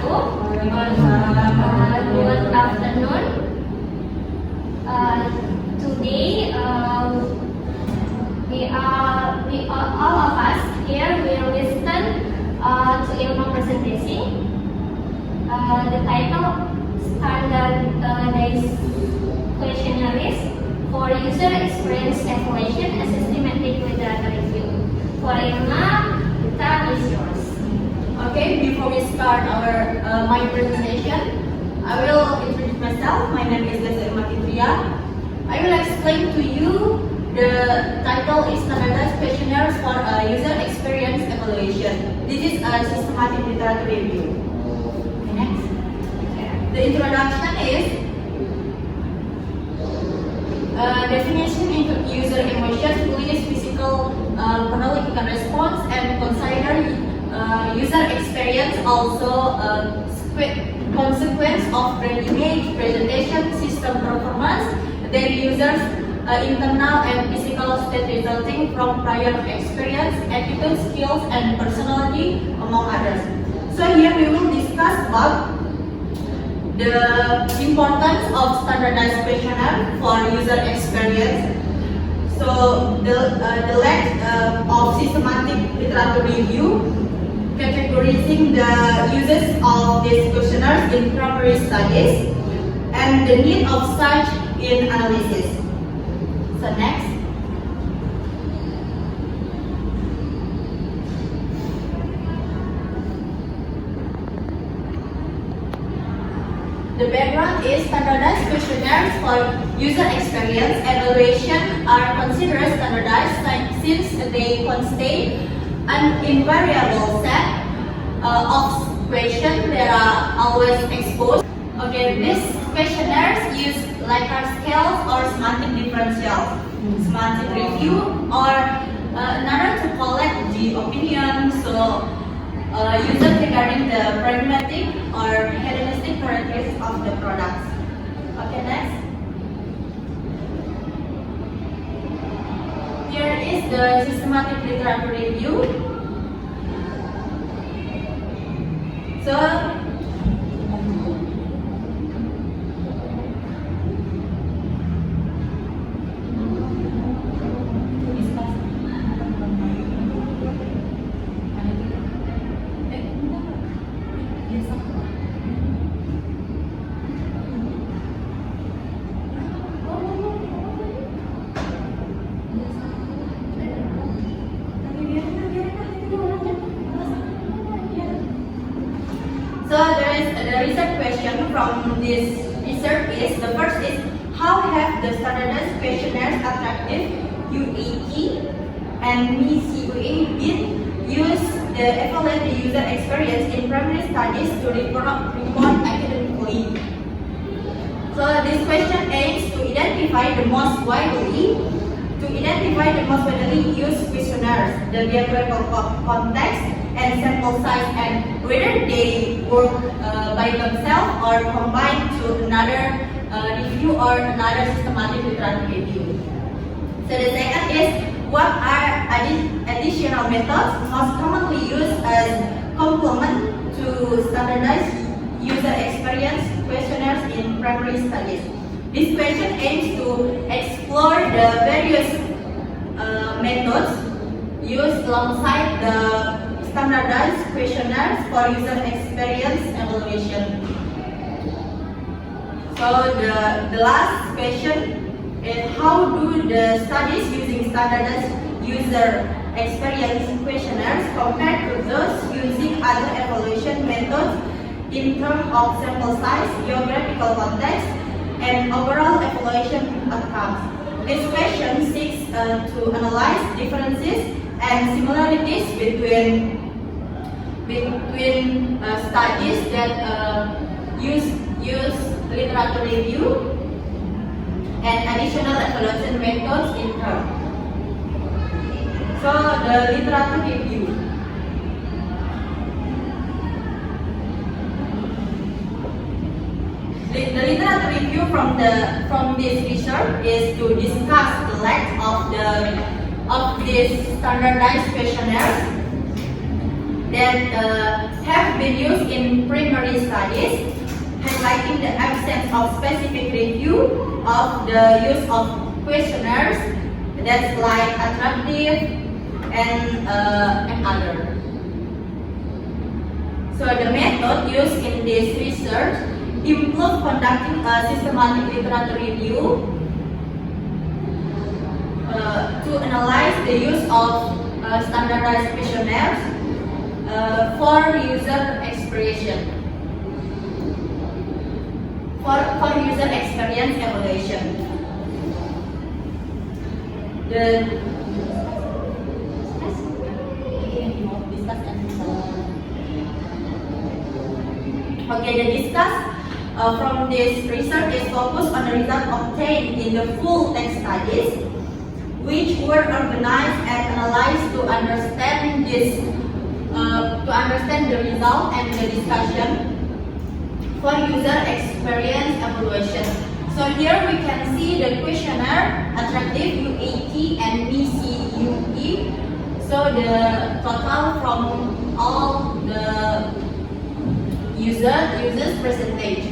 wabarakatuh. Good afternoon. Today, all of us here will listen to Ilmu presentation. The title Standardized Questionnaires for User Experience Evaluation and Systematic Literature Review. For Ilma, the time is yours. Okay, before we start my presentation, I will introduce myself. My name is Lesa Irma Fitria. I will explain to you the title is Standardized Questionnaires for User Experience Evaluation. This is a systematic literature review. Okay, next. The introduction is definition into user emotions, police, physical, chronological response, and consider user experience, also consequence of brand image, presentation, system performance, their users' internal and physical state resulting from prior experience, attitude, skills, and personality, among others. So here we will discuss about the importance of standardized questionnaire for user experience. So the length of systematic literature review, categorizing the uses of these questionnaires in primary studies, and the need of such in analysis. So next. The background is standardized questionnaires for user experience evaluation are considered standardized since they contain an invariable set of questions that are always exposed. Okay, these questionnaires use Likert scales or semantic differentials, semantic review, or another to collect the opinion. So users regarding the pragmatic or hedonistic characteristics of the products. Okay, next. Here is the systematic literature review. So the research question from this research is, the first is, how have the standardized questionnaires attractive UAT and MICUA been used to evaluate the user experience in primary studies to report academically? So this question aims to identify the most widely used questionnaires, the geographical context and sample size, and whether they work by themselves or combined to another review or another systematic literature review. So the second is, what are additional methods most commonly used as complement to standardized user experience questionnaires in primary studies? This question aims to explore the various methods used alongside the standardized questionnaires for user experience evaluation. So the last question is, how do the studies using standardized user experience questionnaires compare to those using other evaluation methods in terms of sample size, geographical context, and overall evaluation outcomes? This question seeks to analyze differences and similarities between studies that use literature review and additional evaluation methods in term. So the literature review. The literature review from this research is to discuss the length of these standardized questionnaires that have been used in primary studies, highlighting the absence of specific review of the use of questionnaires that's like attractive and other. So the method used in this research include conducting a systematic literature review to analyze the use of standardized questionnaires for user experience evaluation. The discuss from this research is focused on the result obtained in the full text studies, which were organized and analyzed to understand the result and the discussion for user experience evaluation. So here we can see the questionnaire attractive UAT and BCUE. So the total from all the users percentage.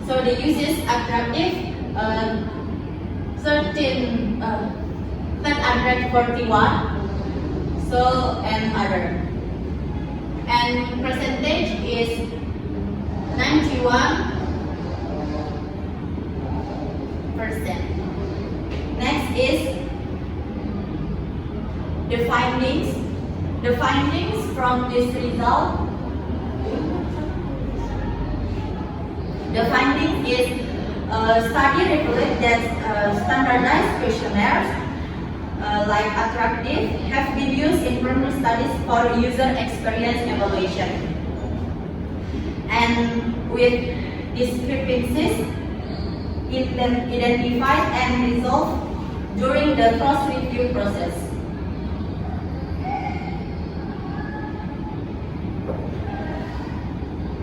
So the users attractive 1341. So and other. And percentage is 91%. Next is the findings. The findings from this result. The finding is study revealed that standardized questionnaires like attractive have been used in primary studies for user experience evaluation. And with discrepancies identified and resolved during the cross-review process.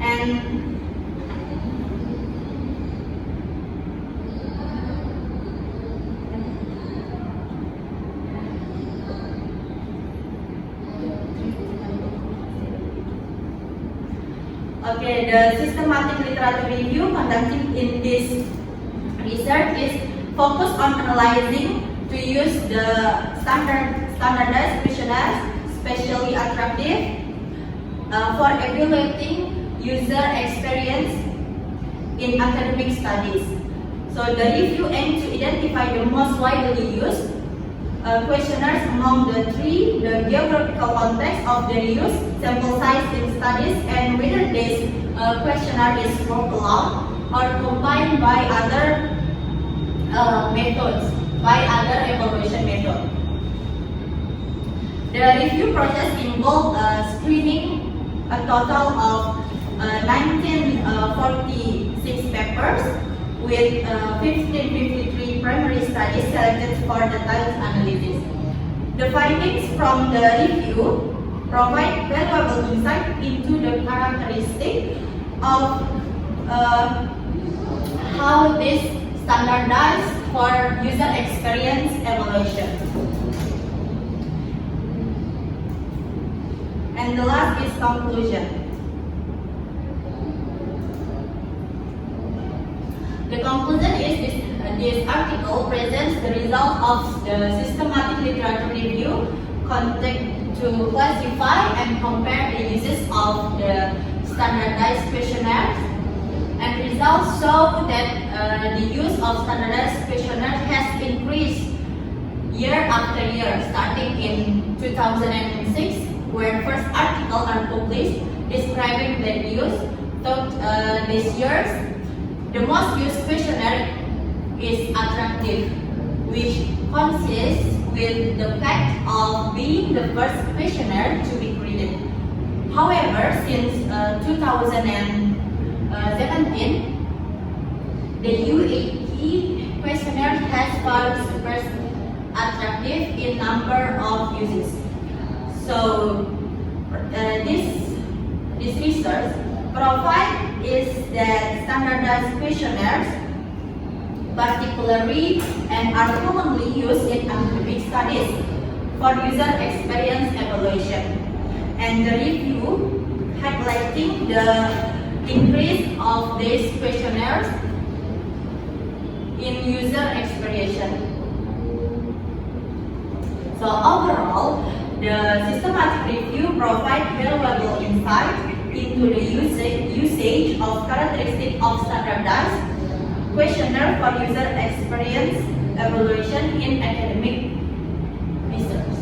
And the systematic literature review conducted in this research is focused on analyzing to use the standardized questionnaires, especially attractive, for evaluating user experience in academic studies. So the review aims to identify the most widely used questionnaires among the three, the geographical context of their use, sample size in studies, and whether this questionnaire is worked alone or combined by other evaluation methods. The review process involved screening a total of 1946 papers with 1553 primary studies selected for the data analysis. The findings from the review provide valuable insight into the characteristics of how this standardized for user experience evaluation. And the last is conclusion. The conclusion is this article presents the result of the systematic literature review conducted to classify and compare the uses of the standardized questionnaires, and results show that the use of standardized questionnaires has increased year after year, starting in 2006, where first articles are published describing their use. Throughout these years, the most used questionnaire is attractive, which consists with the fact of being the first questionnaire to be created. However, since 2017, the UAT questionnaire has far surpassed attractive in number of uses. So this research provides is that standardized questionnaires particularly and are commonly used in academic studies for user experience evaluation. and the review highlighting the increase of these questionnaires in user experience. So overall, the systematic review provides valuable insight into the usage of characteristics of standardized questionnaire for user experience evaluation in academic research.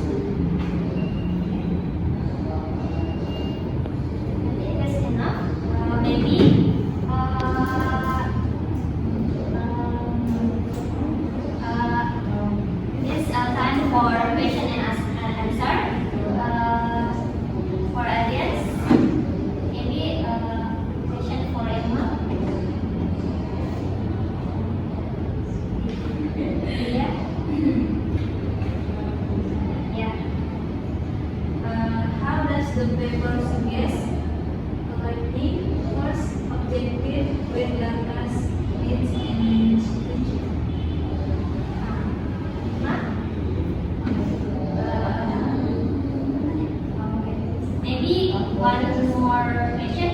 Okay, that's enough. Maybe this time for question and answer for audience. Maybe question for Emma. Yeah. Yeah. How does the paper suggest collecting course objective with learners needs and teaching? Maybe one more question.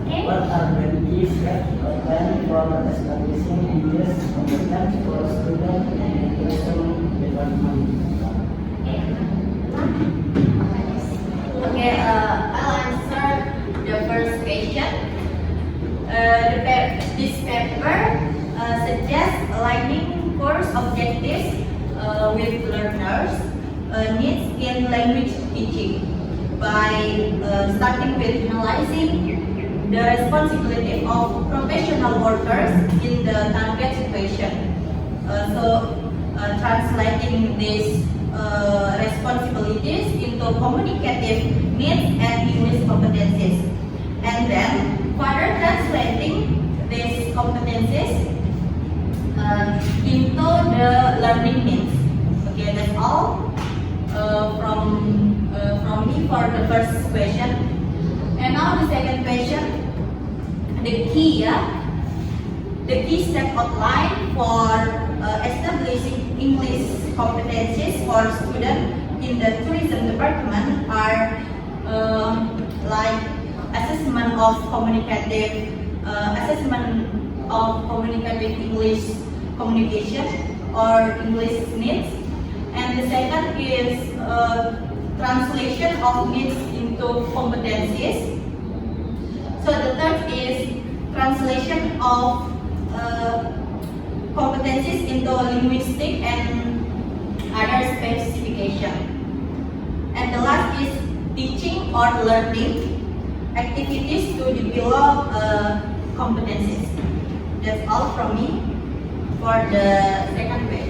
Okay. What are the key steps outlined for establishing English competence for student and classroom development? Okay, I'll answer the first question. This paper suggests aligning course objectives with learners' needs in language teaching by starting with analyzing the responsibility of professional workers in the target situation. Translating these responsibilities into communicative needs and English competencies, and then further translating these competencies into the learning needs. Okay, that's all from me for the first question. And now the second question. The key step outlined for establishing English competencies for students in the tourism department are like assessment of communicative English communication or English needs, and the second is translation of needs into competencies. So the third is translation of competencies into linguistic and other specification. And the last is teaching or learning activities to develop competencies. That's all from me for the second question.